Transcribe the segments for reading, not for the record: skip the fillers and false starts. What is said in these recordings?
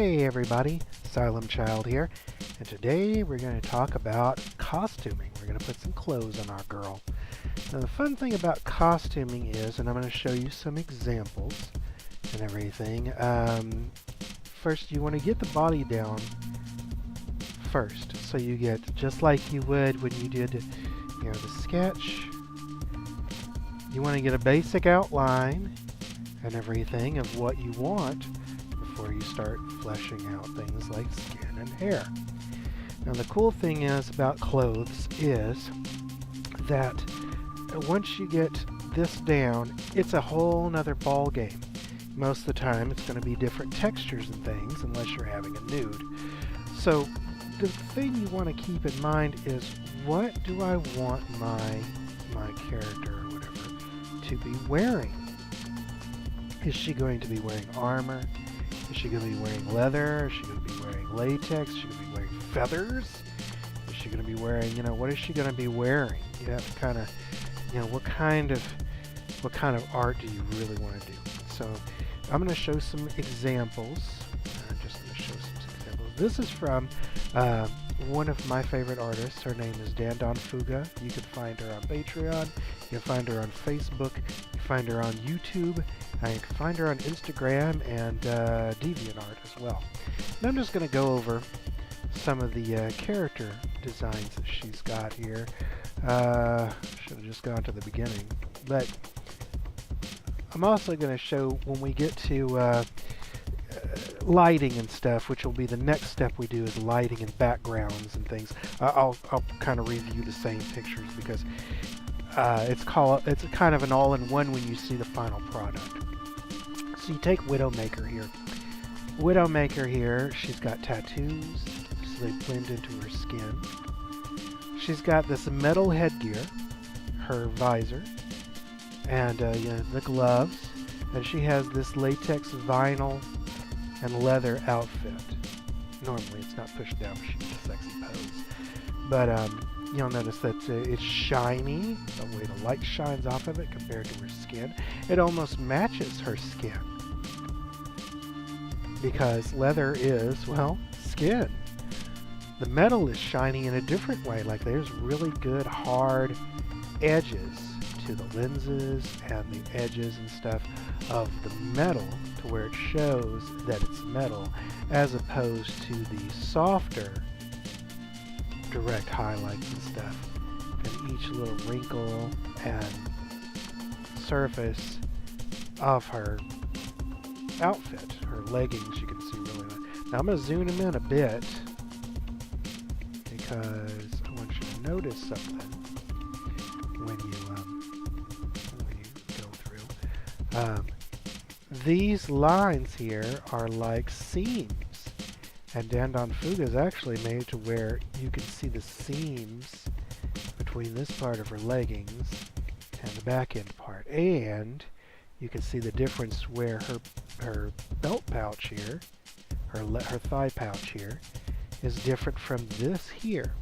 Hey everybody, Asylum Child here, and today we're going to talk about costuming. We're going to put some clothes on our girl. Now the fun thing about costuming is, and I'm going to show you some examples and everything. First you want to get the body down first, so you get just like you would when you did the sketch. You want to get a basic outline and everything of what you want before you start fleshing out things like skin and hair. Now the cool thing is about clothes is that once you get this down, it's a whole nother ball game. Most of the time it's going to be different textures and things unless you're having a nude. So the thing you want to keep in mind is, what do I want my character or whatever to be wearing? Is she going to be wearing armor? Is she going to be wearing leather? Is she going to be wearing latex? Is she going to be wearing feathers? Is she going to be wearing, what is she going to be wearing? You have to kind of, what kind of art do you really want to do? So I'm going to show some examples. I'm just going to show some examples. This is from one of my favorite artists. Her name is Dandon Fuga. You can find her on Patreon. You can find her on Facebook. You can find her on YouTube. You can find her on Instagram and DeviantArt as well. And I'm just going to go over some of the character designs that she's got here. Should have just gone to the beginning. But I'm also going to show when we get to lighting and stuff, which will be the next step we do, is lighting and backgrounds and things. I'll kind of review the same pictures because it's kind of an all-in-one when you see the final product. So you take Widowmaker here. Widowmaker here, she's got tattoos, so they blend into her skin. She's got this metal headgear, her visor, and the gloves, and she has this latex vinyl and leather outfit. Normally it's not pushed down, but she's a sexy pose. But you'll notice that it's shiny, the way the light shines off of it compared to her skin. It almost matches her skin, because leather is, well, skin. The metal is shiny in a different way, like there's really good hard edges to the lenses and the edges and stuff of the metal, to where it shows that it's metal, as opposed to the softer direct highlights and stuff. And each little wrinkle and surface of her outfit, her leggings, you can see really well. Now I'm going to zoom them in a bit because I want you to notice something when you go through. These lines here are like seams, and Dandon Fuga is actually made to where you can see the seams between this part of her leggings and the back end part, and you can see the difference where her belt pouch here, her thigh pouch here, is different from this here.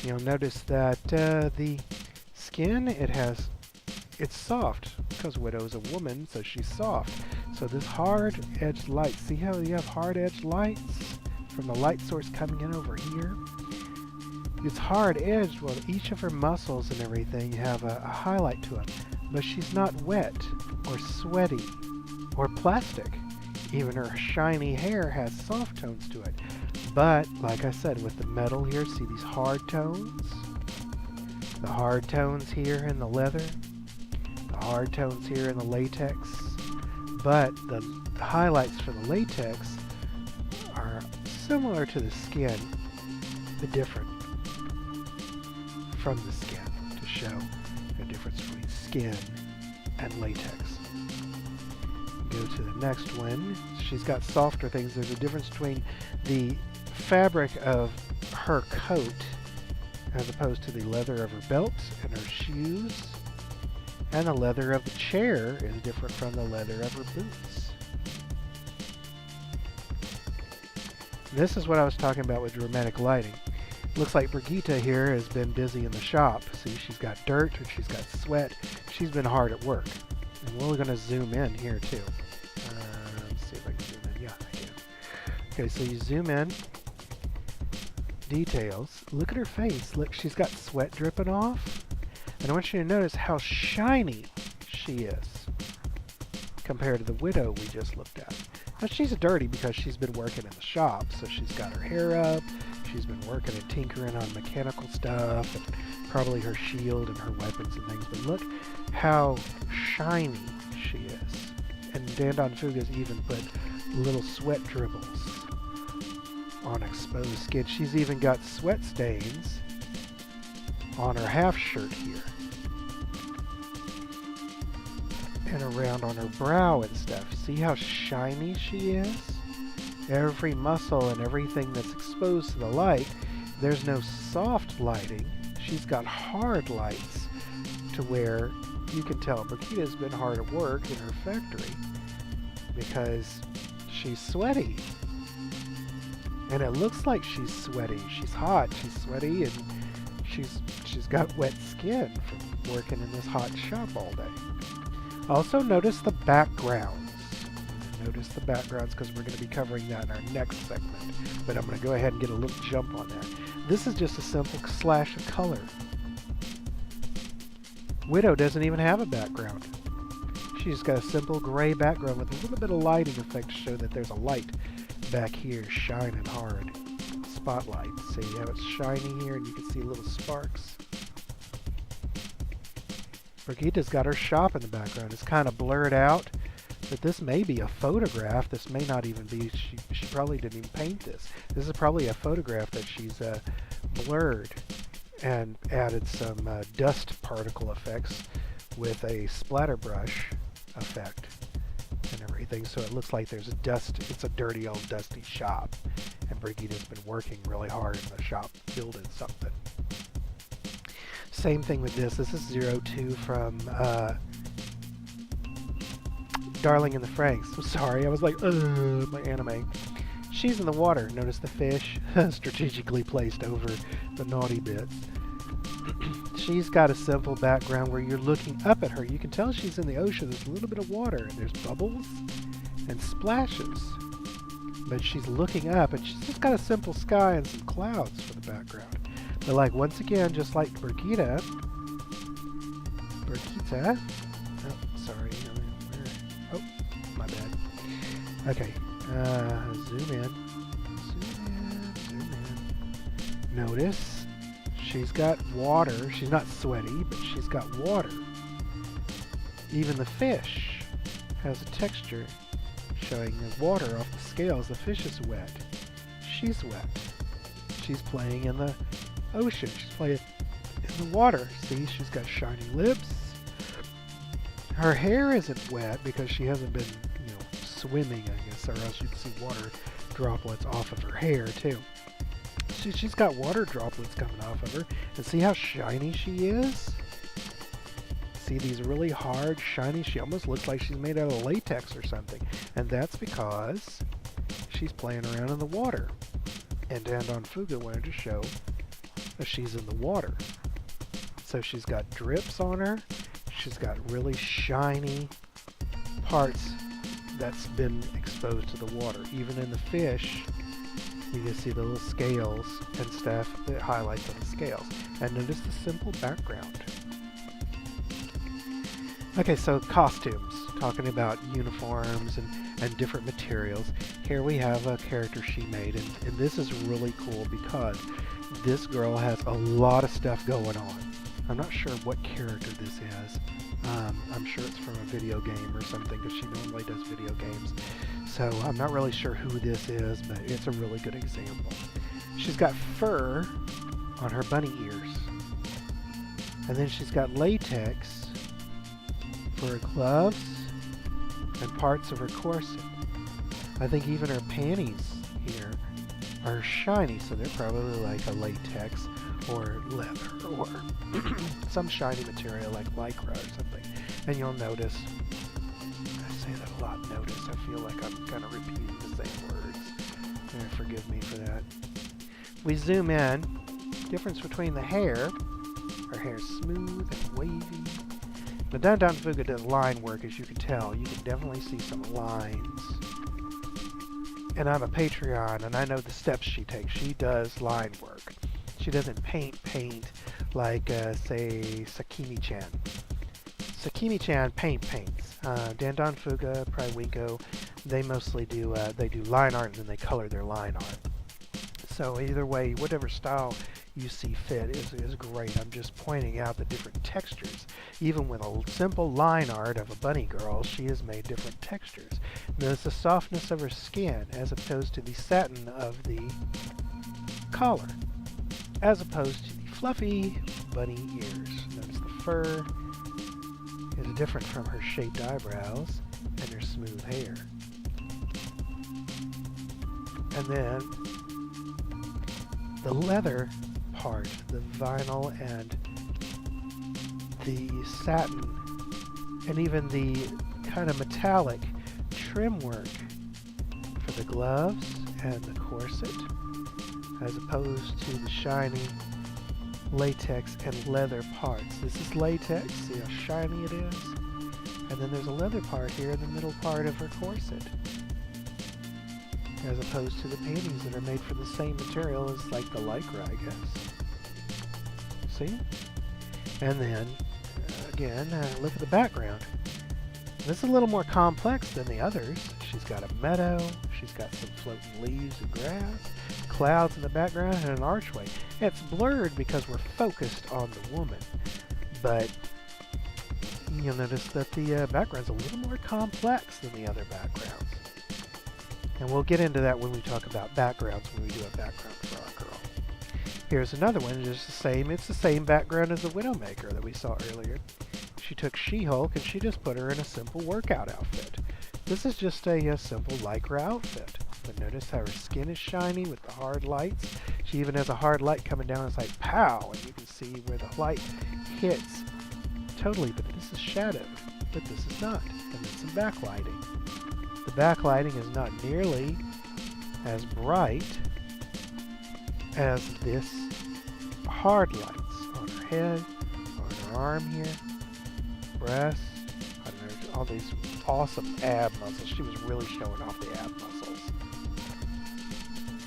You'll notice that the skin, it's soft, because Widow's a woman, so she's soft. So this hard edged light, see how you have hard edged lights from the light source coming in over here? It's hard edged. Well, each of her muscles and everything have a highlight to them, but she's not wet or sweaty or plastic. Even her shiny hair has soft tones to it. But like I said, with the metal here, see these hard tones? The hard tones here in the leather, the hard tones here in the latex. But the highlights for the latex are similar to the skin, but different from the skin, to show the difference between skin and latex. Go to the next one. She's got softer things. There's a difference between the fabric of her coat as opposed to the leather of her belt and her shoes. And the leather of the chair is different from the leather of her boots. This is what I was talking about with dramatic lighting. Looks like Brigitta here has been busy in the shop. See, she's got dirt and she's got sweat. She's been hard at work. And we're going to zoom in here too. Let's see if I can zoom in. Yeah, I can. Okay, so you zoom in. Details. Look at her face. Look, she's got sweat dripping off. And I want you to notice how shiny she is compared to the Widow we just looked at. Now she's dirty because she's been working in the shop, so she's got her hair up, she's been working and tinkering on mechanical stuff, and probably her shield and her weapons and things, but look how shiny she is. And Dandon Fuga's even put little sweat dribbles on exposed skin. She's even got sweat stains on her half shirt here. And around on her brow and stuff. See how shiny she is? Every muscle and everything that's exposed to the light. There's no soft lighting. She's got hard lights to where you can tell Brigitta's been hard at work in her factory because she's sweaty. And it looks like she's sweaty. She's hot, she's sweaty, and she's got wet skin from working in this hot shop all day. Also notice the backgrounds. Notice the backgrounds because we're going to be covering that in our next segment. But I'm going to go ahead and get a little jump on that. This is just a simple slash of color. Widow doesn't even have a background. She's got a simple gray background with a little bit of lighting effect to show that there's a light back here shining hard. Spotlight. See how it's shiny here and you can see little sparks. Brigitta's got her shop in the background. It's kind of blurred out, but this may be a photograph. This may not even be, she probably didn't even paint this. This is probably a photograph that she's blurred and added some dust particle effects with a splatter brush effect and everything. So it looks like there's a dust, it's a dirty old dusty shop. And Brigitta's been working really hard in the shop building something. Same thing with this. This is 02 from Darling in the Franxx. I'm sorry, I was like, my anime. She's in the water. Notice the fish strategically placed over the naughty bits. She's got a simple background where you're looking up at her. You can tell she's in the ocean. There's a little bit of water, and there's bubbles and splashes. But she's looking up, and she's just got a simple sky and some clouds for the background. But like, once again, just like Brigitta, oh, sorry, oh, my bad. Okay, zoom in. Notice, she's got water. She's not sweaty, but she's got water. Even the fish has a texture showing the water off the scales. The fish is wet. She's wet. She's playing in the ocean. She's playing in the water. See, she's got shiny lips. Her hair isn't wet because she hasn't been, swimming, I guess, or else you can see water droplets off of her hair too. She's got water droplets coming off of her. And see how shiny she is? See these really hard, shiny, she almost looks like she's made out of latex or something. And that's because she's playing around in the water. And Dandon Fuga wanted to show that she's in the water. So she's got drips on her. She's got really shiny parts that's been exposed to the water. Even in the fish, you can see the little scales and stuff that highlights on the scales. And notice the simple background. Okay, so costumes. Talking about uniforms and different materials. Here we have a character she made, and this is really cool because this girl has a lot of stuff going on. I'm not sure what character this is. I'm sure it's from a video game or something because she normally does video games. So I'm not really sure who this is, but it's a really good example. She's got fur on her bunny ears. And then she's got latex for her gloves and parts of her corset. I think even her panties here are shiny, so they're probably like a latex or leather or some shiny material like lycra or something. And you'll notice, I say that a lot, notice, I feel like I'm kind of repeating the same words. Forgive me for that. We zoom in, difference between the hair. Her hair's smooth and wavy. But Dandon Fuga does line work, as you can tell. You can definitely see some lines and I'm a Patreon, and I know the steps she takes. She does line work. She doesn't paint like, say, Sakimi-chan. Sakimi-chan paints. Dandon Fuga, Prywinko, they mostly do, they do line art, and then they color their line art. So either way, whatever style you see fit is great. I'm just pointing out the different textures. Even with a simple line art of a bunny girl, she has made different textures. Notice the softness of her skin as opposed to the satin of the collar, as opposed to the fluffy bunny ears. Notice the fur is different from her shaped eyebrows and her smooth hair. And then the leather part, the vinyl and the satin, and even the kind of metallic trim work for the gloves and the corset, as opposed to the shiny latex and leather parts. This is latex, see how shiny it is? And then there's a leather part here in the middle part of her corset, as opposed to the panties that are made from the same material as like the lycra, I guess. See? And then, again, look at the background. This is a little more complex than the others. She's got a meadow, she's got some floating leaves and grass, clouds in the background, and an archway. It's blurred because we're focused on the woman, but you'll notice that the background's a little more complex than the other backgrounds. And we'll get into that when we talk about backgrounds, when we do a background for our girl. Here's another one, it's the same background as the Widowmaker that we saw earlier. She took She-Hulk and she just put her in a simple workout outfit. This is just a simple lycra outfit. But notice how her skin is shiny with the hard lights. She even has a hard light coming down, it's like pow, and you can see where the light hits totally, but this is shadowed, but this is not, and it's some backlighting. The backlighting is not nearly as bright as this hard lights on her head, on her arm here, breast, on her, all these awesome ab muscles. She was really showing off the ab muscles.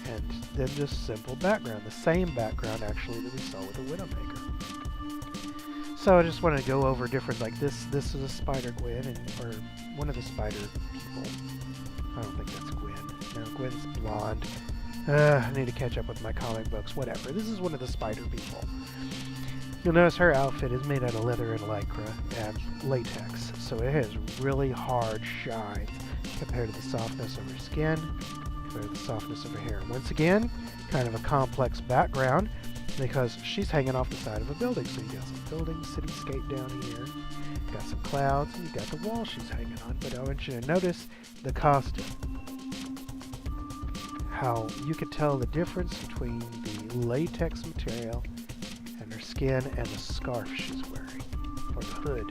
And then just simple background, the same background actually that we saw with the Widowmaker. So I just wanted to go over different, like this is a SpiderGwen, or one of the spider people. I don't think that's Gwen. No, Gwen's blonde. I need to catch up with my comic books, whatever. This is one of the spider people. You'll notice her outfit is made out of leather and lycra and latex, so it has really hard shines compared to the softness of her skin, compared to the softness of her hair. Once again, kind of a complex background, because she's hanging off the side of a building. So you got some building, cityscape down here, got some clouds, and you got the wall she's hanging on. But I want you to notice the costume. How you could tell the difference between the latex material and her skin and the scarf she's wearing, or the hood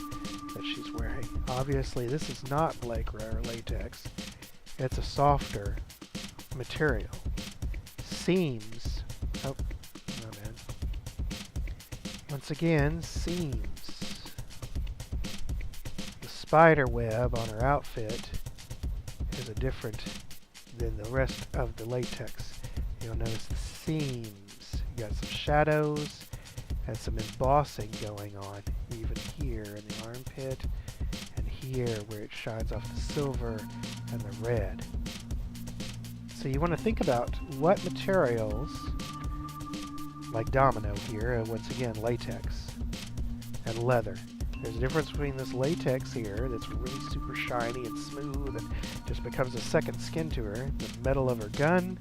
that she's wearing. Obviously, this is not lycra or latex. It's a softer material. Seams. Oh. Once again, seams. The spider web on her outfit is a different than the rest of the latex. You'll notice the seams. You got some shadows and some embossing going on, even here in the armpit and here where it shines off the silver and the red. So you want to think about what materials, like Domino here, once again latex and leather. There's a difference between this latex here that's really super shiny and smooth and just becomes a second skin to her, the metal of her gun,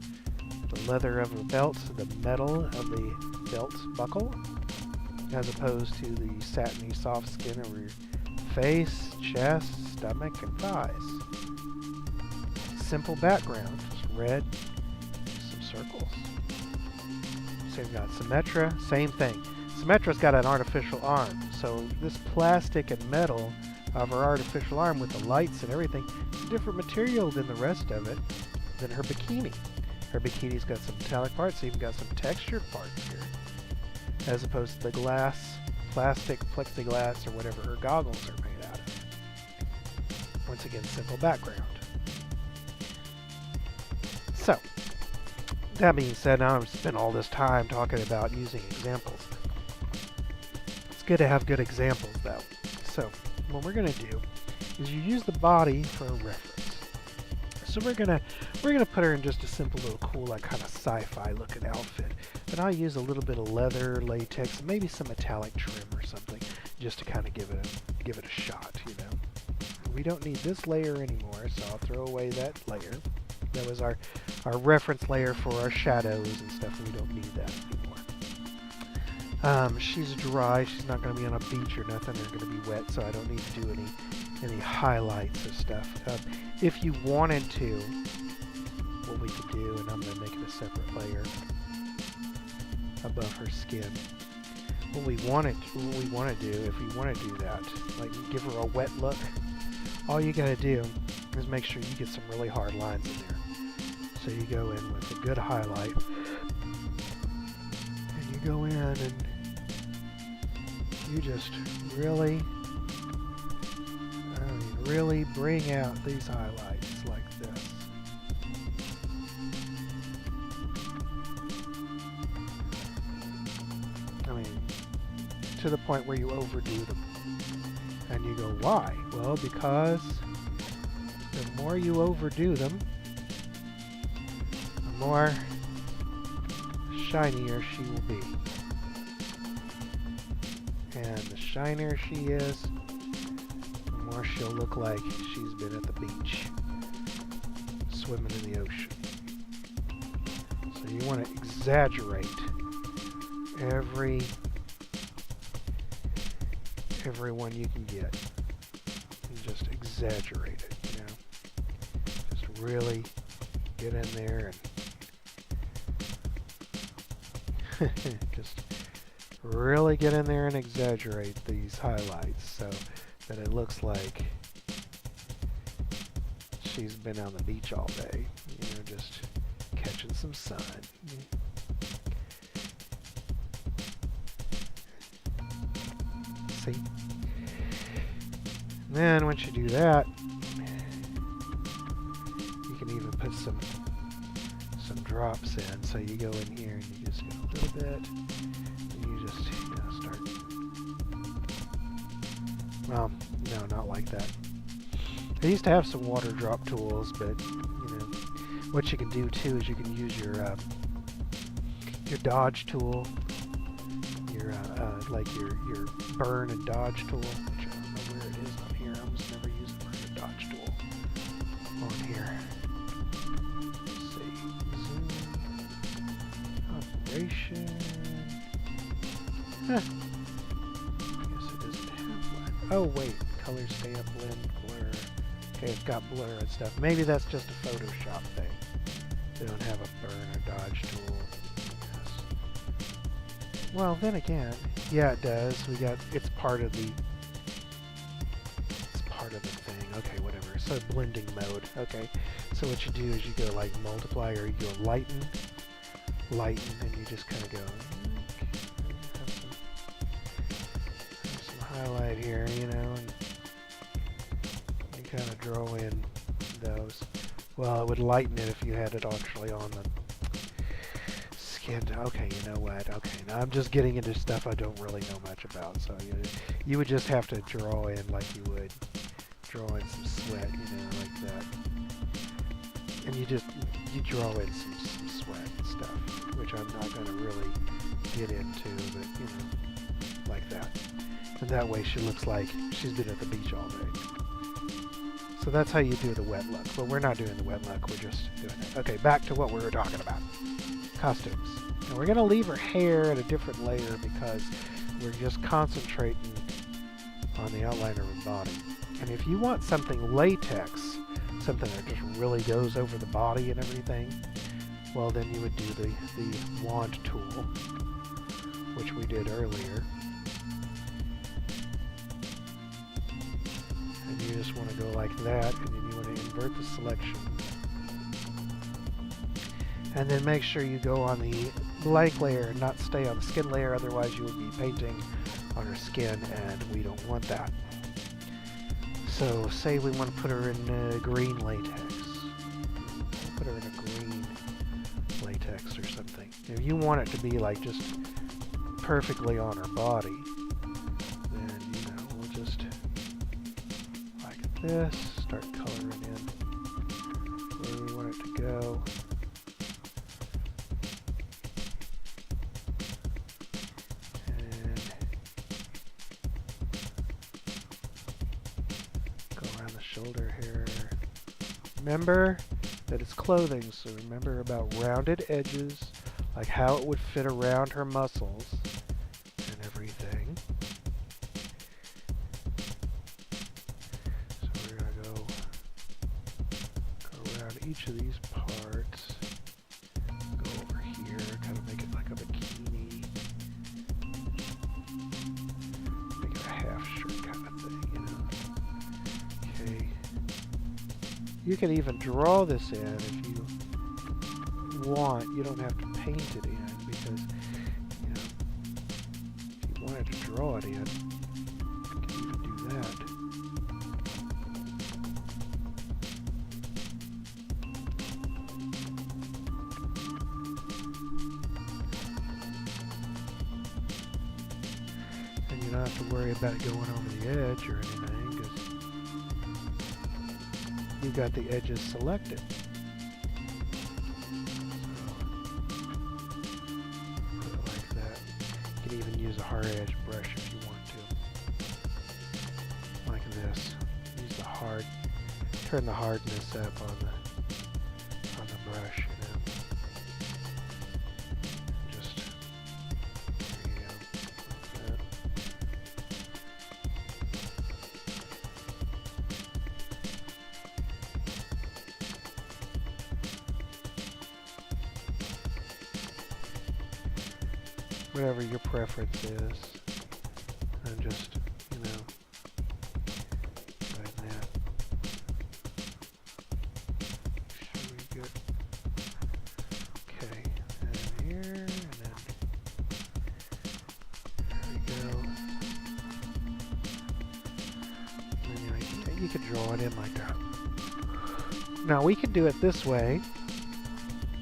the leather of her belt, the metal of the belt buckle, as opposed to the satiny soft skin of her face, chest, stomach, and thighs. Simple background, just red, some circles. So you've got Symetra, same thing. Symetra's got an artificial arm, so this plastic and metal of her artificial arm with the lights and everything is a different material than the rest of it, than her bikini. Her bikini's got some metallic parts, even got some textured parts here, as opposed to the glass, plastic, plexiglass, or whatever her goggles are made out of. Once again, simple background. That being said, now I've spent all this time talking about using examples. It's good to have good examples though. So what we're going to do is you use the body for a reference. So we're gonna put her in just a simple little cool, like kind of sci-fi looking outfit. But I'll use a little bit of leather, latex, maybe some metallic trim or something, just to kind of give it a shot, you know. We don't need this layer anymore, so I'll throw away that layer. That was our reference layer for our shadows and stuff. We don't need that anymore. She's dry. She's not going to be on a beach or nothing. They're going to be wet, so I don't need to do any highlights or stuff. If you wanted to, what we could do, and I'm going to make it a separate layer above her skin. What we want to do, if you want to do that, like give her a wet look, all you got to do is make sure you get some really hard lines in there. So you go in with a good highlight, and you go in and you just really bring out these highlights like this. I mean, to the point where you overdo them. And you go, why? Well, because the more you overdo them, the more shinier she will be. And the shinier she is, the more she'll look like she's been at the beach, swimming in the ocean. So you want to exaggerate every one you can get. And just exaggerate it, you know. Just really get in there and just really get in there and exaggerate these highlights so that it looks like she's been on the beach all day, you know, just catching some sun. See? And then once you do that, you can even put some drops in. So you go in here and you just go a little bit, and you just, you know, start. Well, no, not like that. I used to have some water drop tools, but you know, what you can do too is you can use your dodge tool, like your burn and dodge tool, which I don't know where it is on here. I almost never use the burn and dodge tool on here. Let's see, zoom, operation. Huh. I guess it doesn't have one. Oh wait, color stamp, blend, blur. Okay, it's got blur and stuff. Maybe that's just a Photoshop thing. They don't have a burn or dodge tool. Well, then again, yeah, it does. It's part of the thing. Okay, whatever. So blending mode. Okay. So what you do is you go like multiply, or you go lighten, and you just kind of go. Have some highlight here, you know, and you kind of draw in those. Well, it would lighten it if you had it actually on the skin. Okay, you know what? Okay, now I'm just getting into stuff I don't really know much about. So you would just have to draw in like you would draw in some sweat, you know, like that. And you draw in some sweat and stuff, which I'm not going to really get into, but you know, like that. And that way she looks like she's been at the beach all day. So that's how you do the wet look. But we're not doing the wet look, we're just doing it. Okay, back to what we were talking about. Costumes. And we're going to leave her hair at a different layer because we're just concentrating on the outline of her body. And if you want something latex, something that just really goes over the body and everything, well then you would do the wand tool, which we did earlier. And you just want to go like that, and then you want to invert the selection. And then make sure you go on the blank layer and not stay on the skin layer, otherwise you would be painting on her skin, and we don't want that. So say we want to put her in green latex. Put her in a green latex or If you want it to be like just perfectly on her body, then you know, we'll just like this, start coloring in where we want it to go. And go around the shoulder here. Remember that it's clothing, so remember about rounded edges, like how it would fit around her muscles and everything. So we're going to go around each of these parts, go over here, kind of make it like a bikini, make it a half shirt kind of thing, you know. Okay. You can even draw this in if you want. You don't have to paint it in because, you know, if you wanted to draw it in, you can even do that. And you don't have to worry about going over the edge or anything because you've got the edges selected. Even use a hard edge brush if you want to, like this. Use the hard, turn the hardness up on the brush, you know. Just there you go, like that. Whatever your preference is, and just, you know, like that. Should be good. Okay, and here, and then there we go. And then you could draw it in like that. Now we could do it this way.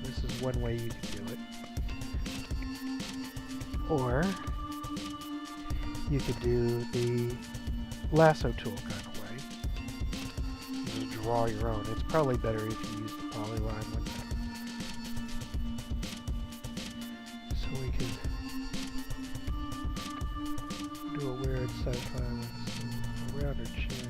This is one way you can do it. Or you could do the lasso tool kind of way. You just draw your own. It's probably better if you use the polyline one. So we could do a weird sci-fi with around her chin.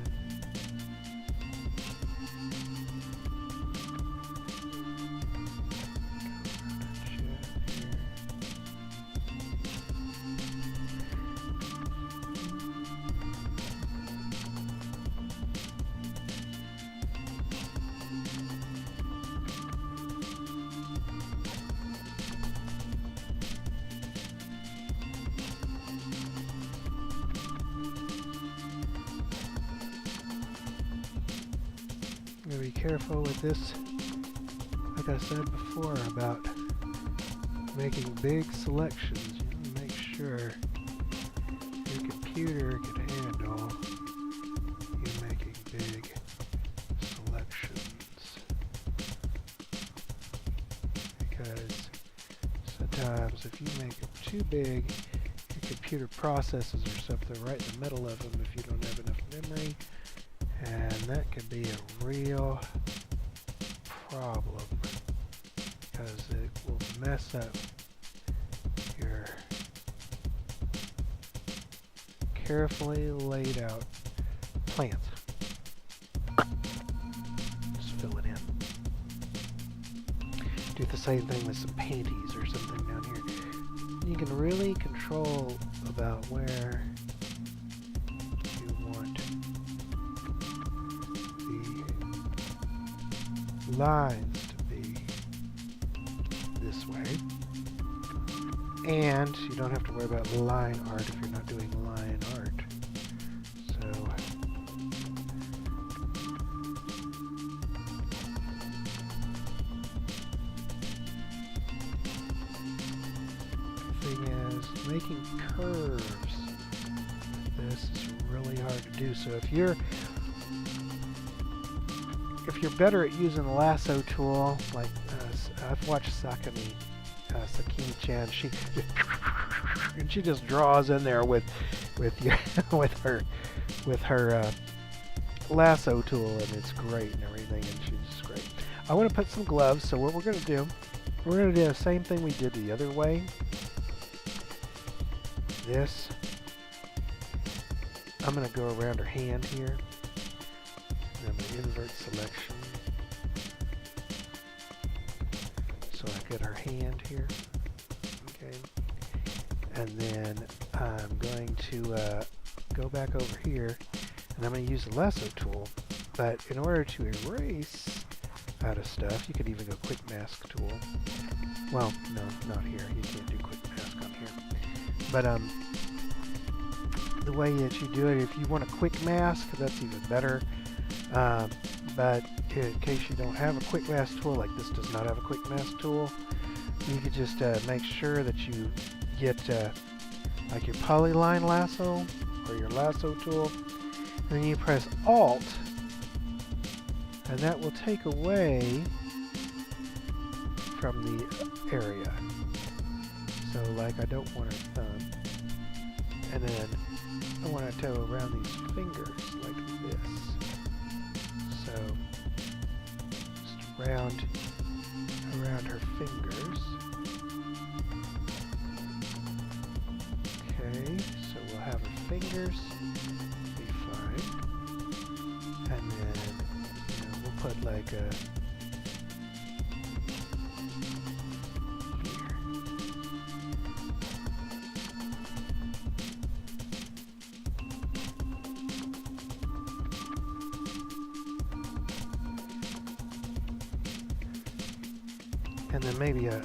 Be careful with this, like I said before, about making big selections. You want to make sure your computer can handle you making big selections, because sometimes if you make it too big, your computer processes or something right in the middle of them if you don't have enough memory. And that could be a real problem because it will mess up your carefully laid out plants. Just fill it in. Do the same thing with some panties or something down here. You can really control about where lines to be this way, and you don't have to worry about line art if you're not doing line art. So the thing is, making curves like this is really hard to do. So if you're better at using the lasso tool, like I've watched Sakami Sakimi-chan, and she just draws in there with her lasso tool, and it's great and everything, and she's just great. I want to put some gloves, so what we're going to do, we're going to do the same thing we did the other way. This, I'm going to go around her hand here, and I'm going to invert selection, so I get her hand here, okay, and then I'm going to go back over here, and I'm going to use the lasso tool, but in order to erase out of stuff, you could even go quick mask tool. Well, no, not here. You can't do quick mask on here. But the way that you do it, if you want a quick mask, that's even better. But in case you don't have a quick mask tool, like this does not have a quick mask tool, you could just make sure that you get like your polyline lasso or your lasso tool, and then you press Alt, and that will take away from the area. So like I don't want her thumb, and then I want to go around these fingers like this. So just around her fingers. Okay, so we'll have her fingers be fine, and then we'll put like a and then maybe a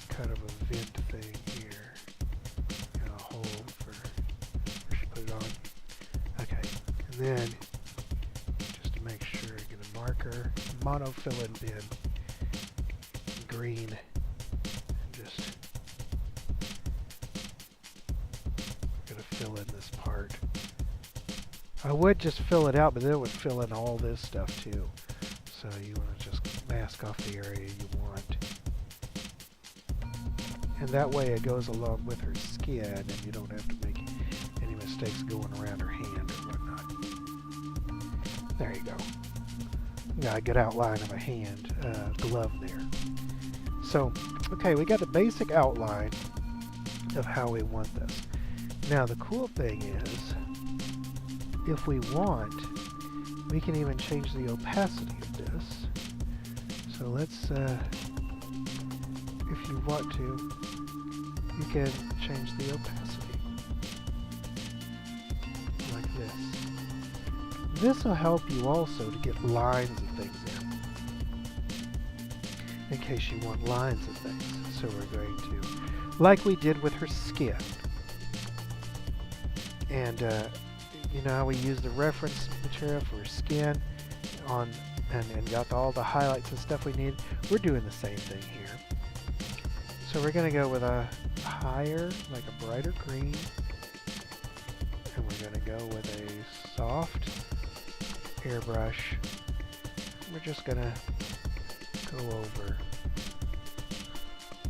kind of a vent thing here, and a hole for where she put it on. Okay, and then just to make sure, get a marker, monofill and bin, green, and just gonna fill in this part. I would just fill it out, but then it would fill in all this stuff too. So you want to just mask off the area you want. And that way it goes along with her skin, and you don't have to make any mistakes going around her hand or whatnot. There you go. Got a good outline of a hand, glove there. So, okay, we got the basic outline of how we want this. Now the cool thing is, if we want, we can even change the opacity of this. So let's, if you want to, you can change the opacity like this. This will help you also to get lines of things in case you want lines of things. So we're going to, like we did with her skin, and you know how we use the reference material for her skin and got all the highlights and stuff we need? We're doing the same thing here. So we're going to go with a higher, like a brighter green, and we're going to go with a soft airbrush. We're just going to go over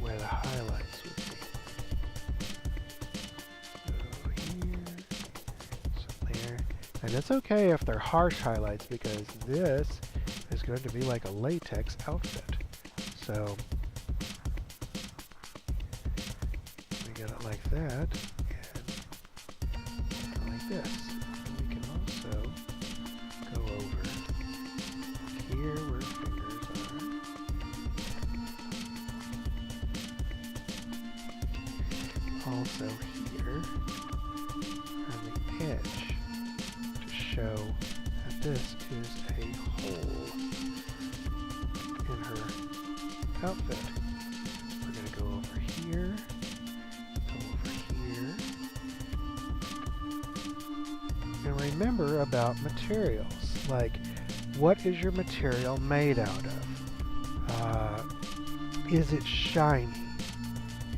where the highlights would be. And it's okay if they're harsh highlights, because this is going to be like a latex outfit. So we get it like that, and like this. We can also go over here where fingers are. Also here on the edge, show that this is a hole in her outfit. We're going to go over here, and remember about materials. Like, what is your material made out of? Is it shiny?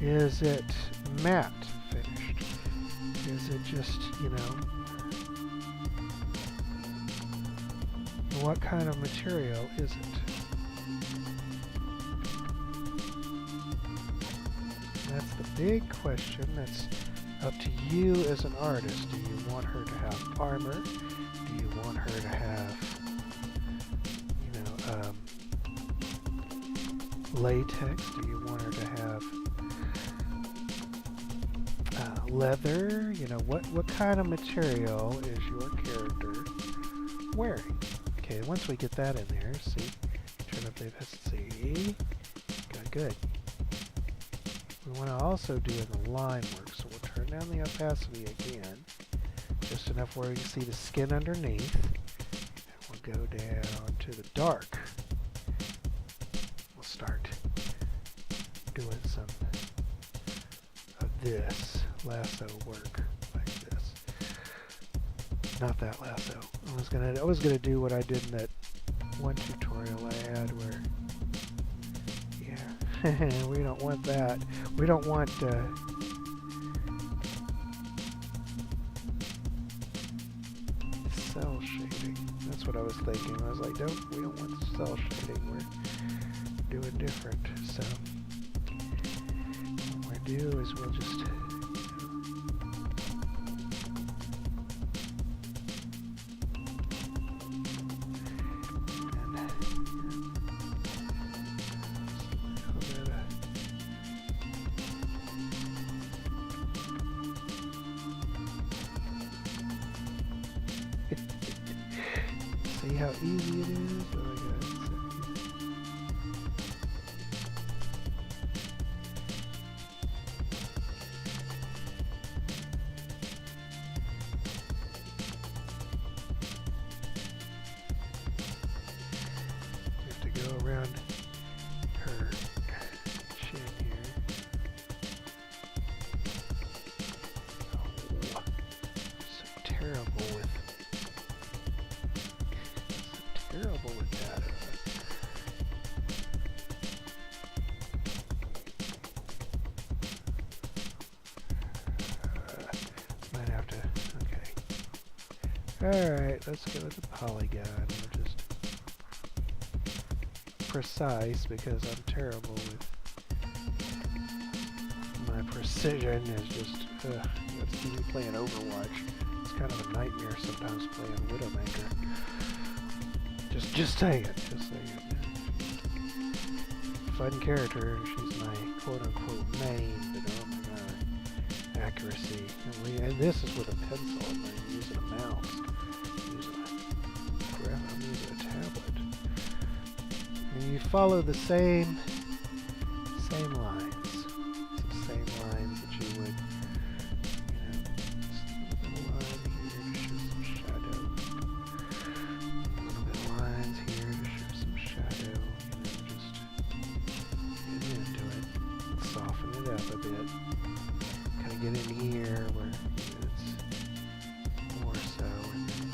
Is it matte finished? Is it just, you know, what kind of material is it? big question that's up to you as an artist. Do you want her to have armor? Do you want her to have, latex? Do you want her to have leather? What kind of material is your character wearing? Okay, once we get that in there, see, turn up the opacity. Good. We want to also do in the line work, so we'll turn down the opacity again, just enough where you can see the skin underneath. And we'll go down to the dark. We'll start doing some of this lasso work like this. Not that lasso. I was gonna do what I did in that one tutorial I had where, yeah, we don't want that. We don't want cell shading. That's what I was thinking. I was like, we don't want cell shading. We're doing different. So what we'll do is we'll just see how easy it is? Oh my God, it's so easy. You have to go around her chin here. Oh, so terrible with that. Might have to, okay. Alright, let's go with the Polygon. We'll just precise because I'm terrible with my precision is just, that's me playing Overwatch. It's kind of a nightmare sometimes playing Widowmaker. Just say it. Fun character. She's my quote-unquote main, but oh my God, accuracy. And this is with a pencil. I'm using a mouse. I'm using a tablet. And you follow the same lines. It's the same lines that you would. Get in here where it's more so, and then,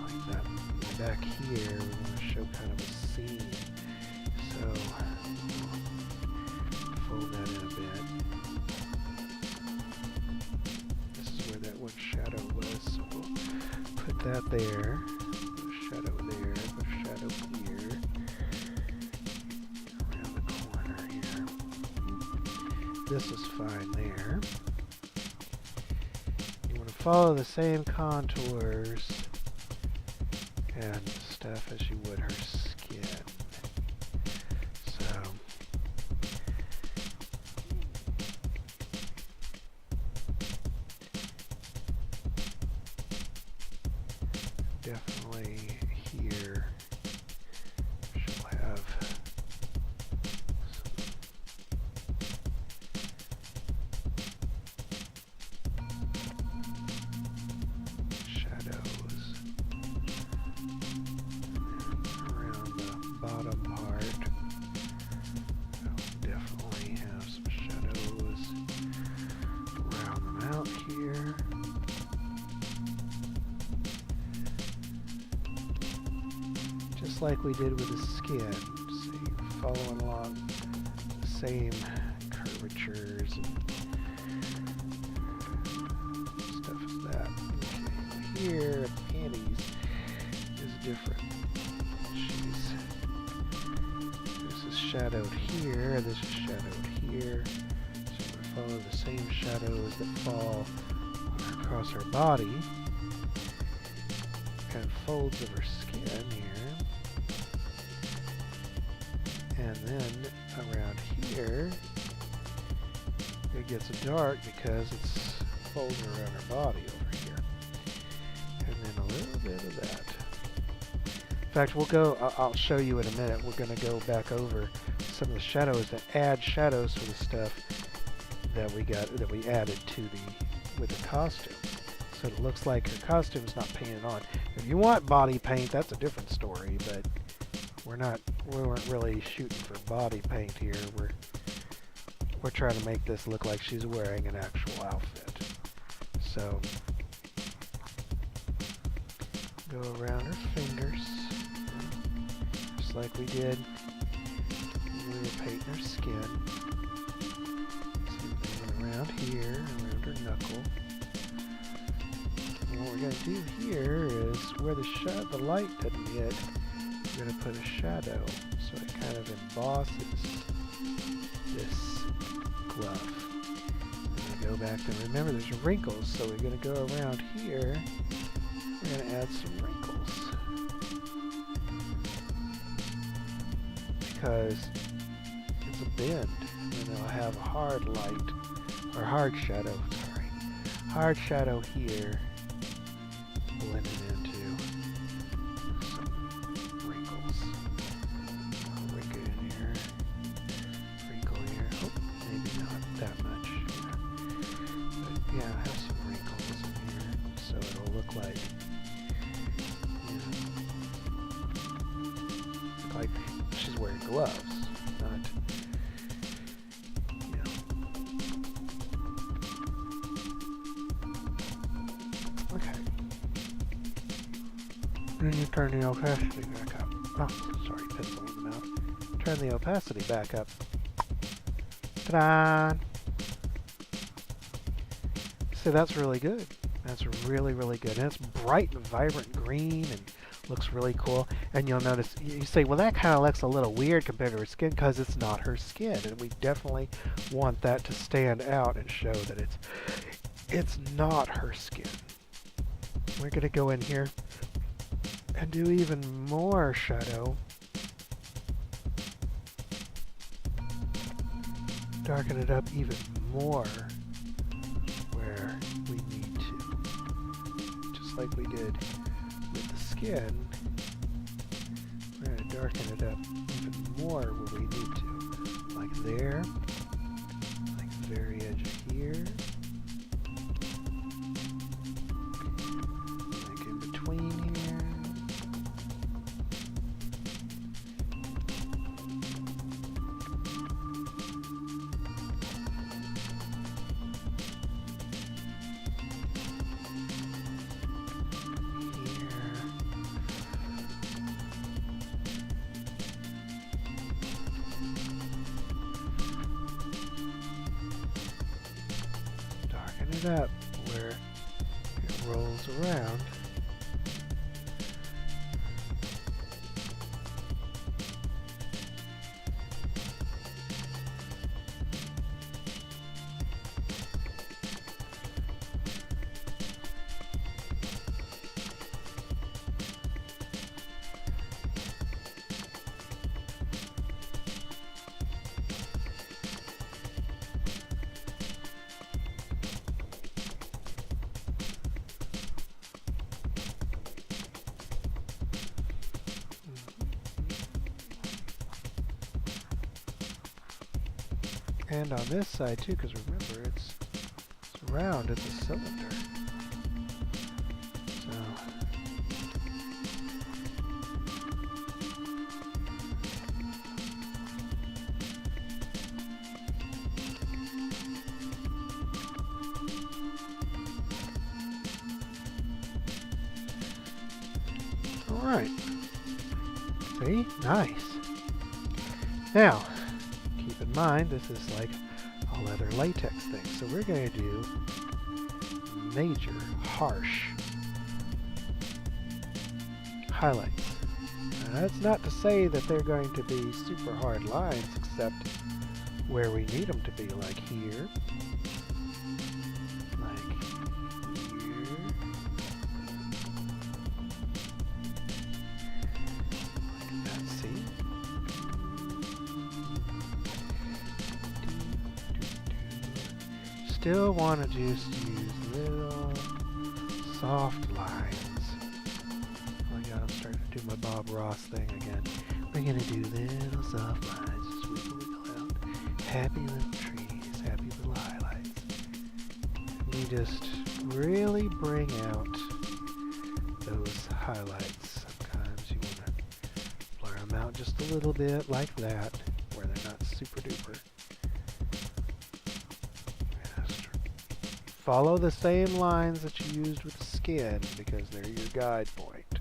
like that. And back here, we want to show kind of a scene, so fold that in a bit. This is where that one shadow was, so we'll put that there, put a shadow there, put a shadow here. This is fine there. You want to follow the same contours and stuff as you would her skin. So definitely here she'll have bottom part. Definitely have some shadows. Round them out here. Just like we did with the skin. So you're following along the same curvatures and stuff as that. Okay, here, panties is different. shadowed here, this is shadowed here. So we're going to follow the same shadows that fall across her body. Kind of folds of her skin here. And then around here, it gets dark because it's folded around her body over here. And then a little bit of that. In fact, we'll go, I'll show you in a minute, we're going to go back over some of the shadows to add shadows to the stuff that we added to with the costume. So it looks like her costume's not painted on. If you want body paint, that's a different story, but we weren't really shooting for body paint here. We're trying to make this look like she's wearing an actual outfit. So go around her fingers, just like we did when we were painting her skin. So around here, around her knuckle. And what we're going to do here is where the light doesn't hit, we're going to put a shadow so it kind of embosses this glove. We're going to go back and remember there's wrinkles, so we're going to go around here. We're going to add some wrinkles because it's a bend, and then it'll have a hard light or hard shadow. Sorry, hard shadow here, blending into some wrinkles. I'll wrinkle in here, wrinkle here. Oh, maybe not that much. But yeah, have some wrinkles in here, so it'll look like. Like she's wearing gloves, not, you know. Okay. Then you turn the opacity back up. Oh, sorry, pencil in the mouth. Turn the opacity back up. Ta-da! So that's really good. That's really, really good. And it's bright and vibrant green and looks really cool. And you'll notice, you say, well, that kind of looks a little weird compared to her skin because it's not her skin. And we definitely want that to stand out and show that it's not her skin. We're going to go in here and do even more shadow. Darken it up even more where we need to. Just like we did with the skin, we're going to darken it up even more where we need to. Like there, like the very edge of here, like in between here. It up where it rolls around. And on this side too, because remember it's round, it's a cylinder. So all right. See? Nice. Now, keep in mind, this is like a leather latex thing. So we're going to do major, harsh highlights. Now, that's not to say that they're going to be super hard lines, except where we need them to be, like here. Like here. Like that, see? Still want to just use little soft lines. Oh my god, I'm starting to do my Bob Ross thing again. We're gonna do little soft lines, just wiggle out. Happy little trees, happy little highlights. And you just really bring out those highlights. Sometimes you want to blur them out just a little bit, like that, where they're not super duper. Follow the same lines that you used with the skin because they're your guide point.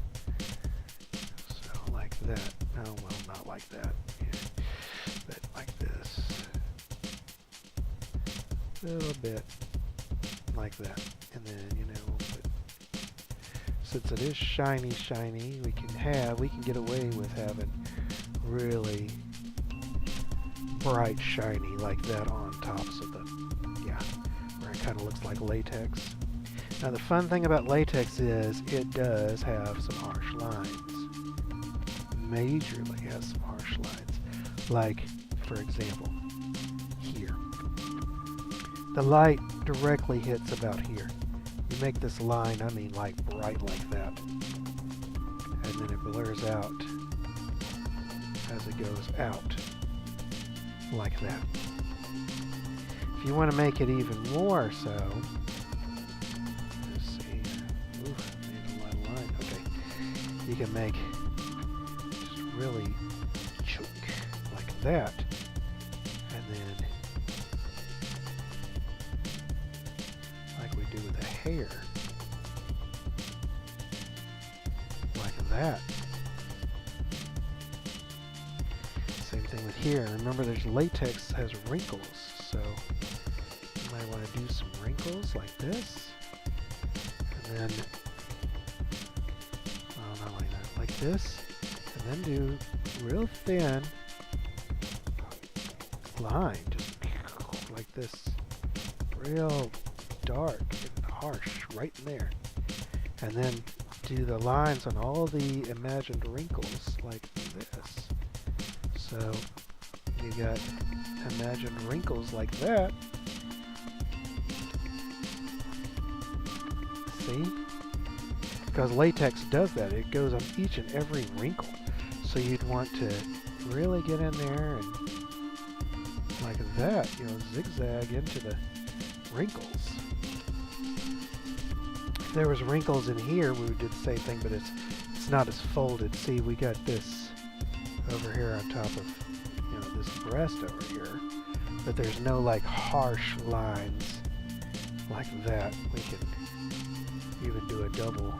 So like that. Oh well, not like that. Yeah. But like this. A little bit like that. And then, you know, since it is shiny, we can get away with having really bright shiny like that on tops of the, yeah. Kind of looks like latex. Now the fun thing about latex is it does have some harsh lines. Majorly has some harsh lines. Like, for example, here. The light directly hits about here. You make this line, I mean like bright like that. And then it blurs out as it goes out. Like that. If you want to make it even more so, let's see, ooh, made a lot of line. Okay, you can make just really choke like that, and then like we do with the hair, like that. Same thing with here. Remember, there's latex that has wrinkles, so I want to do some wrinkles like this, and then, well, not like that, like this, and then do real thin line, just like this, real dark and harsh right in there, and then do the lines on all the imagined wrinkles like this. So you got imagined wrinkles like that. See? Because latex does that. It goes on each and every wrinkle. So you'd want to really get in there and like that, you know, zigzag into the wrinkles. If there was wrinkles in here, we would do the same thing, but it's not as folded. See, we got this over here on top of, you know, this breast over here, but there's no like harsh lines like that. We can even do a double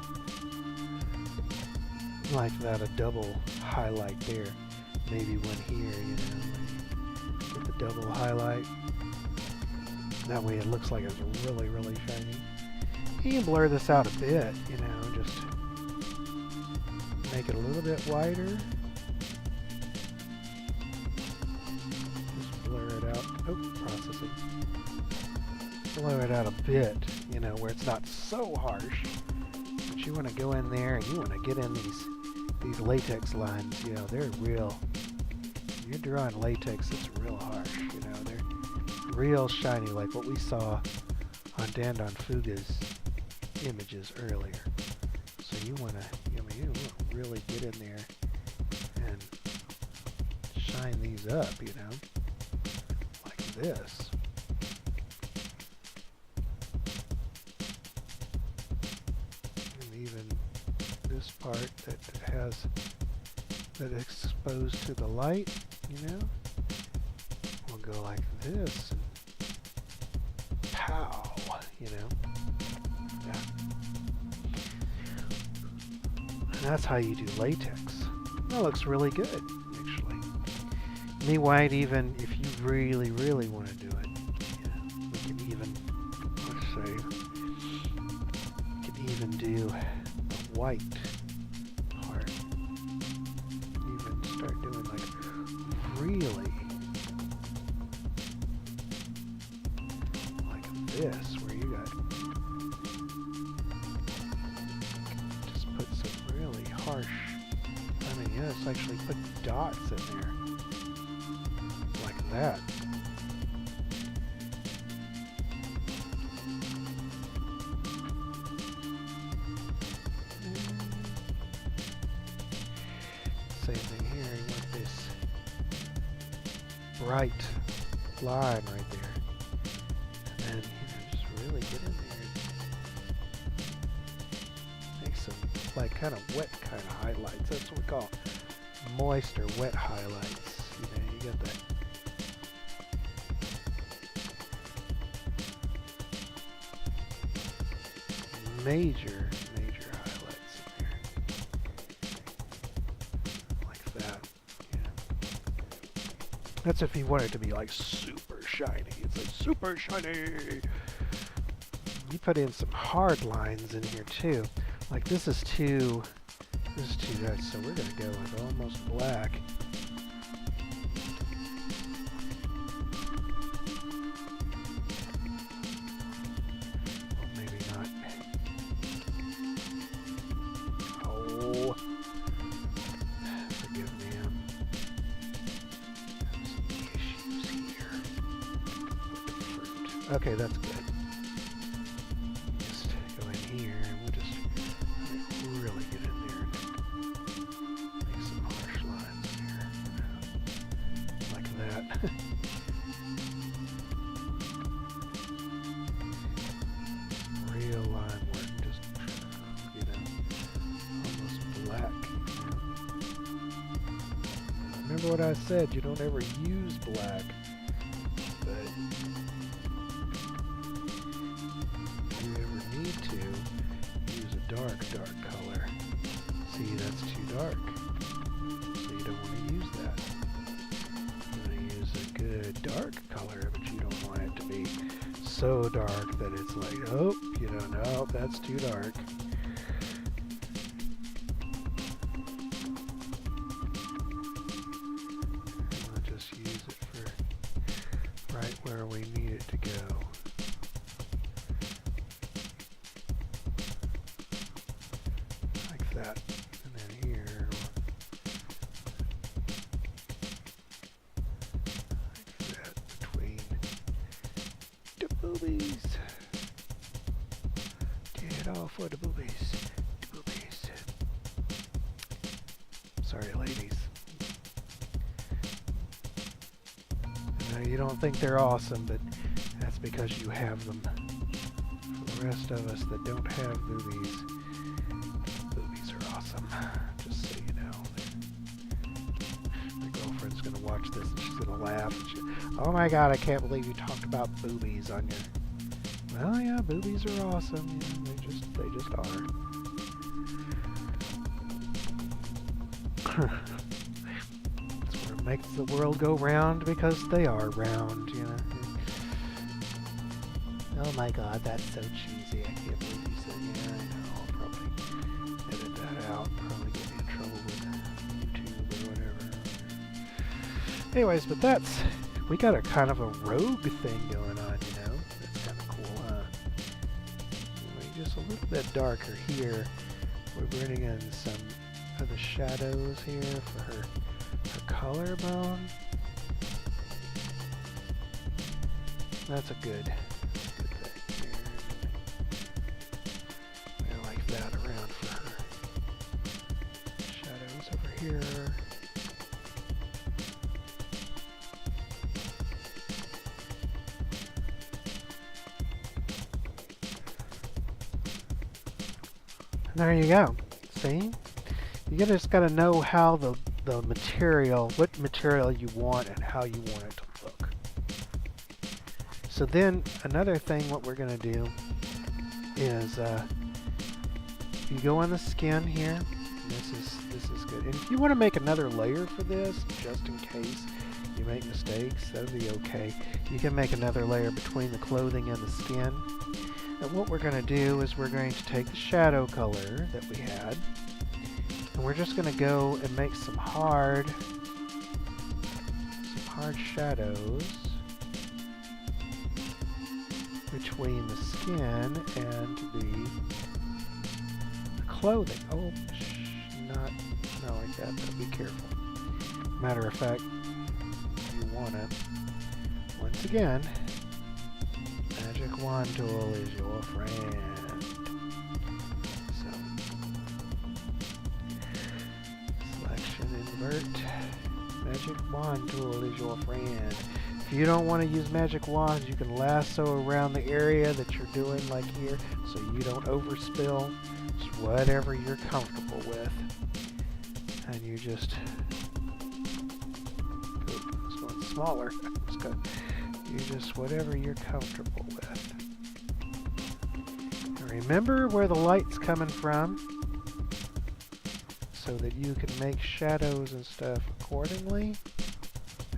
like that, a double highlight there. Maybe one here, you know, like get the double highlight. That way it looks like it's really, really shiny. You can blur this out a bit, you know, just make it a little bit wider. Just blur it out. Oh, processing. Blur it out a bit, you know, where it's not so harsh. But you want to go in there and you want to get in these latex lines, you know, they're real. When you're drawing latex, it's real harsh, you know, they're real shiny, like what we saw on Dandon Fuga's images earlier. So you want to, you want to really get in there and shine these up, you know, like this. And even this part that exposed to the light, you know, we'll go like this and pow, you know. Yeah. And that's how you do latex. That looks really good, actually. Me white, even if you really, really want to do it, you know, we can even, let's say, we can even do a white part start doing like really like this, where you got just put some really harsh. I mean, yeah, it's actually put dots in there like that. Same thing here, you want this bright line right there. And then, just really get in there and make some, like, kind of wet kind of highlights. That's what we call moist or wet highlights. You got that. Major highlights in there. Like that. Yeah. That's if you want it to be like super shiny. It's like super shiny. You put in some hard lines in here too. Like this is too good, so we're gonna go with almost black. Okay, that's good. Just go in here and we'll just really get in there and make some harsh lines in here. Like that. Real line work, just, almost black. Remember what I said, you don't ever use black. Dark color. See, that's too dark. So you don't want to use that. You want to use a good dark color, but you don't want it to be so dark that it's like, oh, no, that's too dark. We'll just use it for right where we need it to go. That, and then here, like that, between the boobies. Get off for the boobies. The boobies. Sorry, ladies. I know you don't think they're awesome, but that's because you have them. For the rest of us that don't have boobies, just so you know. My girlfriend's gonna watch this and she's gonna laugh. And oh my god, I can't believe you talked about boobies on your... Well, yeah, boobies are awesome. Yeah, they just are. That's what makes the world go round, because they are round, Oh my god, that's so cheesy. I can't believe you said, yeah, I know. I'll probably edit that out. Probably get me in trouble with YouTube or whatever. Anyways, but we got a kind of a rogue thing going on, That's kind of cool, huh? Anyway, just a little bit darker here. We're bringing in some of the shadows here for her collarbone. That's a good thing here. I like that around for her. Shadows over here. There you go. See? You just gotta know how the material, what material you want and how you want it to look. So then another thing what we're gonna do is you go on the skin here. This is good. And if you want to make another layer for this, just in case you make mistakes, that'll be okay. You can make another layer between the clothing and the skin. And what we're going to do is we're going to take the shadow color that we had, And we're just going to go and make some hard shadows between the skin and the clothing. Oh, not like that, but be careful. Matter of fact, you want to, once again, magic wand tool is your friend. So, selection, invert, magic wand tool is your friend. If you don't want to use magic wands, you can lasso around the area that you're doing, like here, so you don't overspill. Just whatever you're comfortable with. And you just, this one's smaller. You just, whatever you're comfortable with. And remember where the light's coming from, so that you can make shadows and stuff accordingly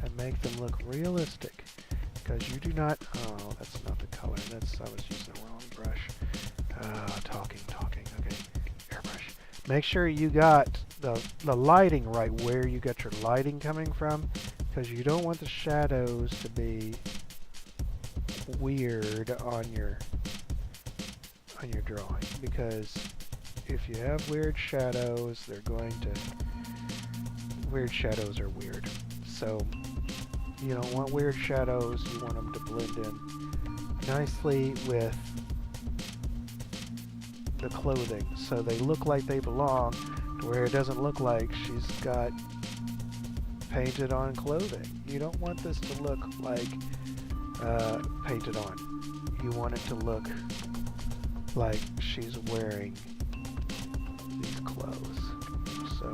and make them look realistic. Because you do not, oh, that's not the color. I was using the wrong brush. Talking, okay. Airbrush. Make sure you got the lighting right where you got your lighting coming from, because you don't want the shadows to be weird on your drawing, because if you have weird shadows, weird shadows are weird. So you don't want weird shadows, you want them to blend in nicely with the clothing, so they look like they belong, to where it doesn't look like she's got painted on clothing. You don't want this to look like painted on. You want it to look like she's wearing these clothes. So,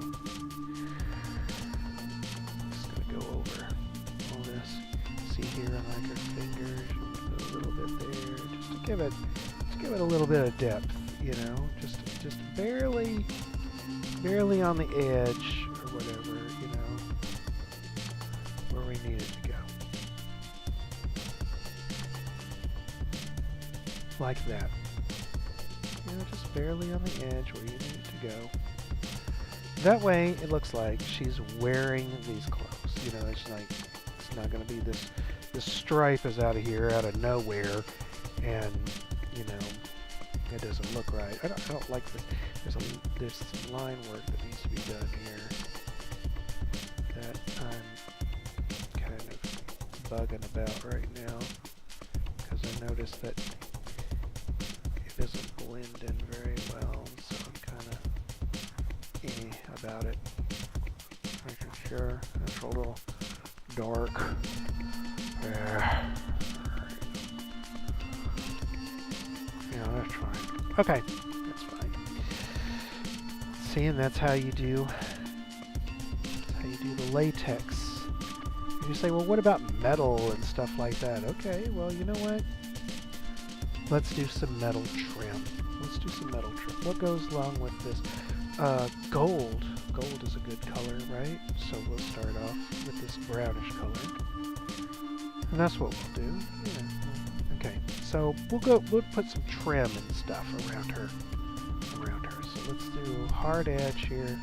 just gonna go over all this. See here, I like her fingers, put a little bit there, just to give it a little bit of depth. You know, just barely on the edge or whatever, you know, where we need it to go. Like that. You know, just barely on the edge where you need it to go. That way, it looks like she's wearing these clothes. You know, it's like, it's not going to be this stripe is out of here, out of nowhere, and, you know, it doesn't look right. I don't like this. There's some line work that needs to be done here that I'm kind of bugging about right now, because I noticed that it doesn't blend in very well, so I'm kind of about it. Making sure that's a little dark there. Yeah, that's fine. Okay, that's fine. See, and that's how you do the latex. You say, well, what about metal and stuff like that? Okay, well, you know what? Let's do some metal trim. What goes along with this? Gold. Gold is a good color, right? So we'll start off with this brownish color. And that's what we'll do. Yeah. Okay, so we'll put some trim and stuff around her. So let's do hard edge here.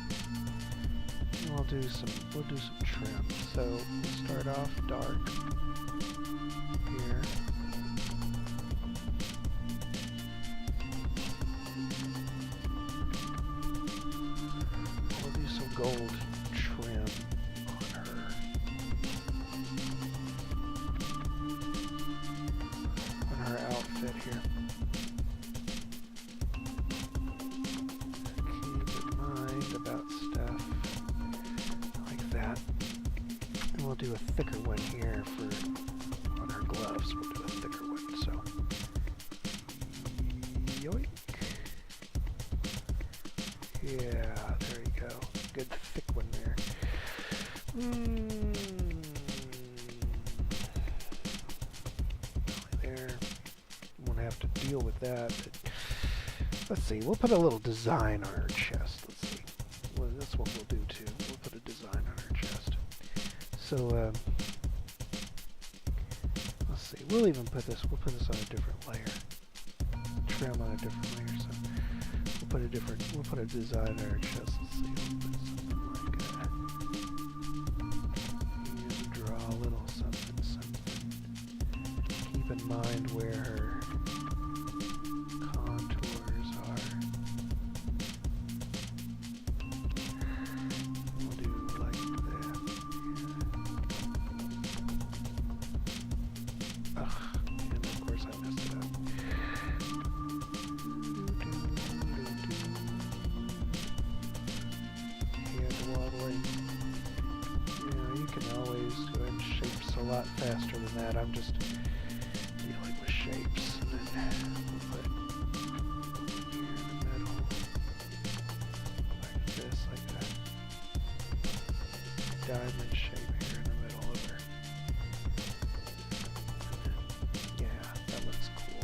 And we'll do some trim. So we'll start off dark here. We'll do some gold trim on her. On her outfit here. Keep in mind about stuff like that. And we'll do a thicker one here for on her gloves. We'll do a thicker one. So, yoink. Yeah, there you go. Good thick one there. There. Won't have to deal with that. But let's see. We'll put a little design on her chest. Let's see. Well, that's what we'll do too. We'll put a design on her chest. So let's see. We'll even put this. We'll put this on a different layer. Trim on a different layer. So we'll we'll put a design on our chest. Let's see, we'll put something like draw a little something. Keep in mind where her contours are. We'll do like that. Ugh, and of course I messed it up. Hand wobbling. You can always go ahead and shapes a lot faster than that. I'm just dealing with shapes. And then we'll put here in the middle. Like this, like that. Diamond shape here in the middle of her. And then, yeah, that looks cool.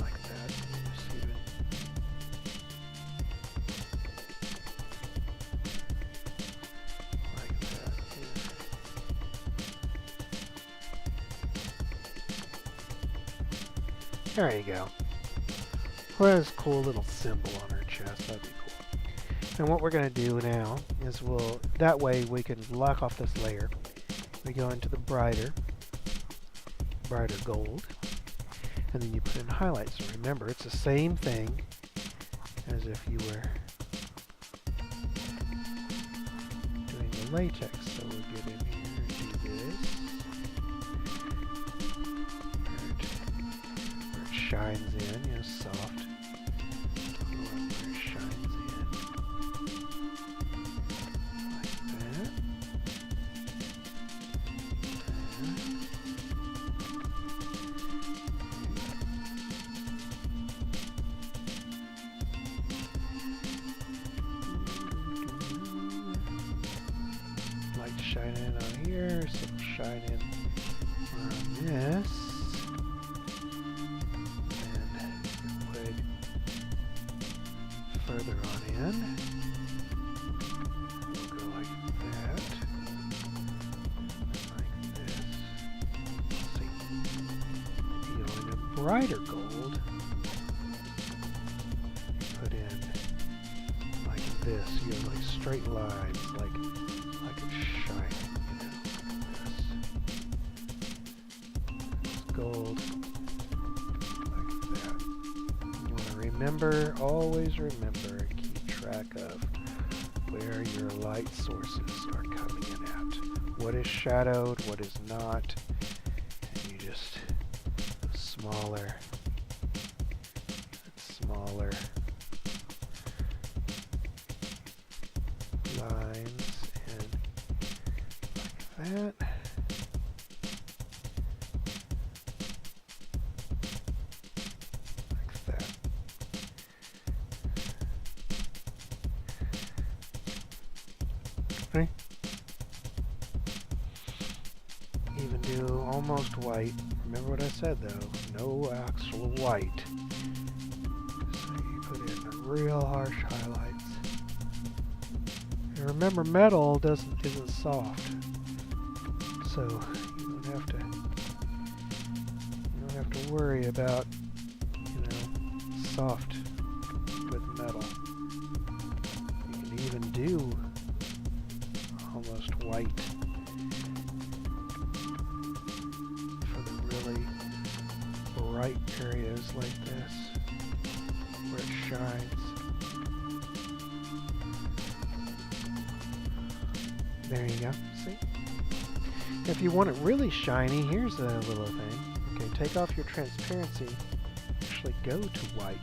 Like that. Just even like that here. There you go. Well, that's a cool little symbol on her chest. That'd be cool. And what we're going to do now is that way we can lock off this layer. We go into the brighter gold, and then you put in highlights. And remember, it's the same thing as if you were doing the latex. So we'll get in here and do this. Where it shines in, soft. Where it shines in. Like that. Light shine in on here, some shine in on this. Further on in. We'll go like that. Like this. See? You know, in a brighter gold, put in like this. You have like straight lines, like it's shining, This gold. Remember, always remember, keep track of where your light sources are coming in at. What is shadowed, what is not, and you just smaller lines and like that. Even do almost white. Remember what I said though, no actual white. So you put in real harsh highlights. And remember, metal isn't soft. So you don't have to worry about, soft with metal. You can even do almost white for the really bright areas like this where it shines. There you go. See? If you want it really shiny, here's a little thing. Okay, take off your transparency, actually go to white,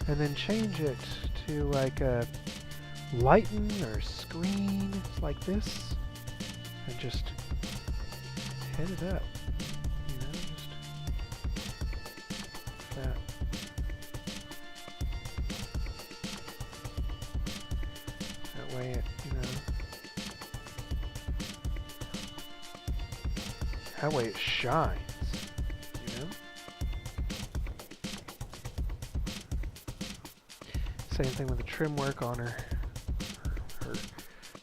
and then change it to like a lighten or screen like this, and just hit it up, just that. That way it, that way it shines, Same thing with the trim work on her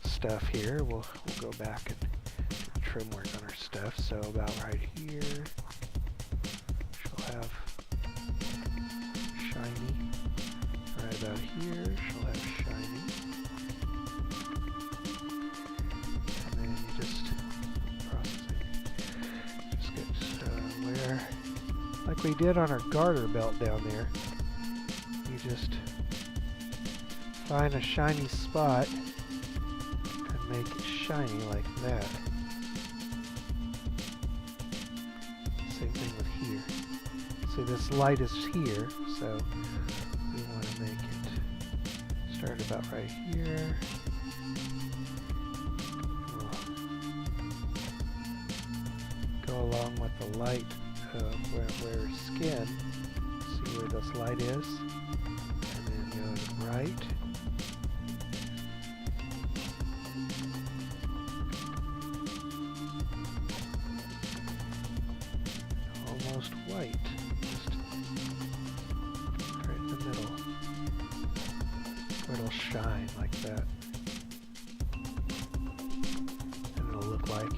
stuff here. We'll go back and do the trim work on her stuff. So about right here, she'll have shiny right about here, she'll have shiny. And then you just get where, like we did on our garter belt down there, you just find a shiny spot and make it shiny like that. Same thing with here. See, this light is here, so we want to make it start about right here. We'll go along with the light of where skin. See where this light is, and then go to the right. Almost white. It'll shine like that, and it'll look like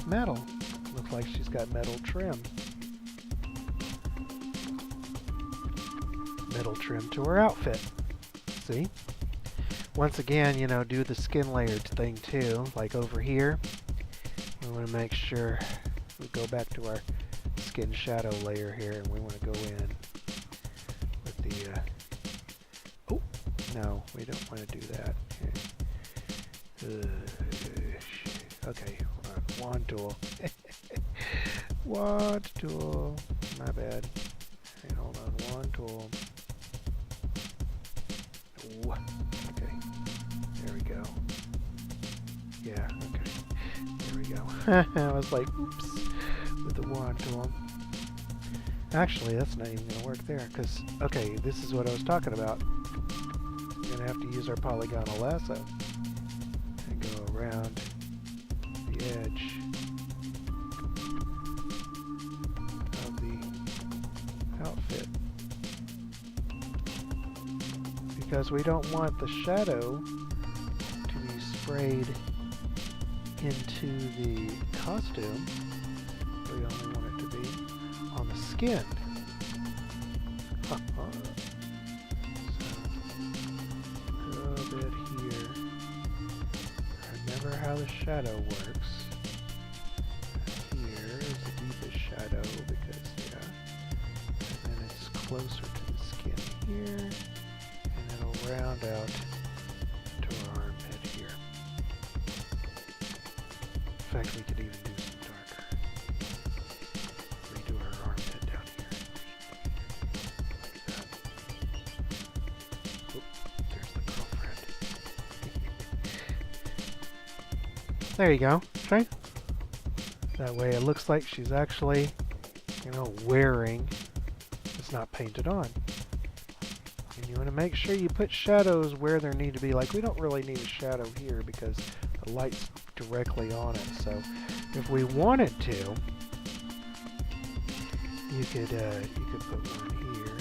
metal. Look like she's got metal trim. Metal trim to her outfit. See? Once again, you know, do the skin layered thing too. Like over here, we want to make sure we go back to our skin shadow layer here, and we want to go in with the no, we don't want to do that. Okay, wand tool. Wand tool. My bad. Hey, hold on. Wand tool. Ooh. Okay. There we go. Yeah, okay. There we go. I was like, oops, with the wand tool. Actually, that's not even going to work there, because, okay, this is what I was talking about. We're going to have to use our Polygon lasso and go around the edge of the outfit, because we don't want the shadow to be sprayed into the costume. We only want it to be on the skin. How the shadow works. Here is the deepest shadow because, yeah, and then it's closer to the skin here, and it'll round out to our armpit here. In fact, we could even do some darker. Redo our armpit down here. Like that. Oop, there's the girlfriend. There you go. Okay. That way it looks like she's actually, you know, wearing. It's not painted on. And you want to make sure you put shadows where there need to be. Like, we don't really need a shadow here because the light's directly on it. So if we wanted to, you could put one here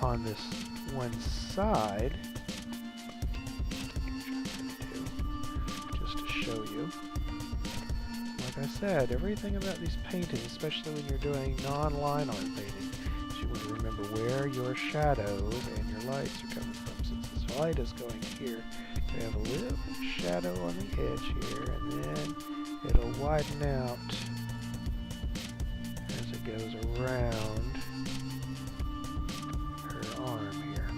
on this one side. Show you. Like I said, everything about these paintings, especially when you're doing non-line art painting, is you want to remember where your shadows and your lights are coming from. Since this light is going here, you have a little bit of shadow on the edge here, and then it'll widen out as it goes around her arm here.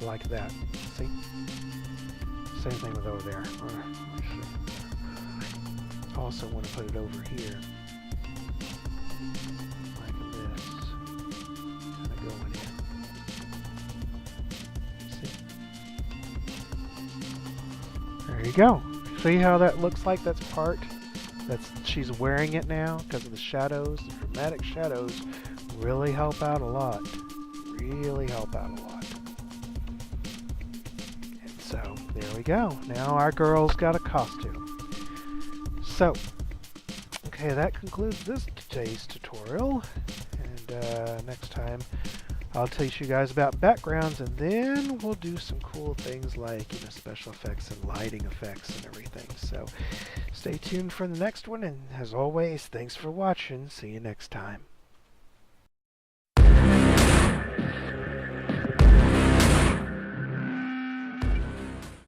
Like that. See? Same thing with over there. Also want to put it over here. Like this. Kind of going in. See? There you go. See how that looks like that's part? She's wearing it now because of the shadows. The dramatic shadows really help out a lot. Really help out a lot. So, there we go. Now our girl's got a costume. So, okay, that concludes today's tutorial. And next time I'll teach you guys about backgrounds, and then we'll do some cool things like, you know, special effects and lighting effects and everything. So, stay tuned for the next one, and as always, thanks for watching. See you next time.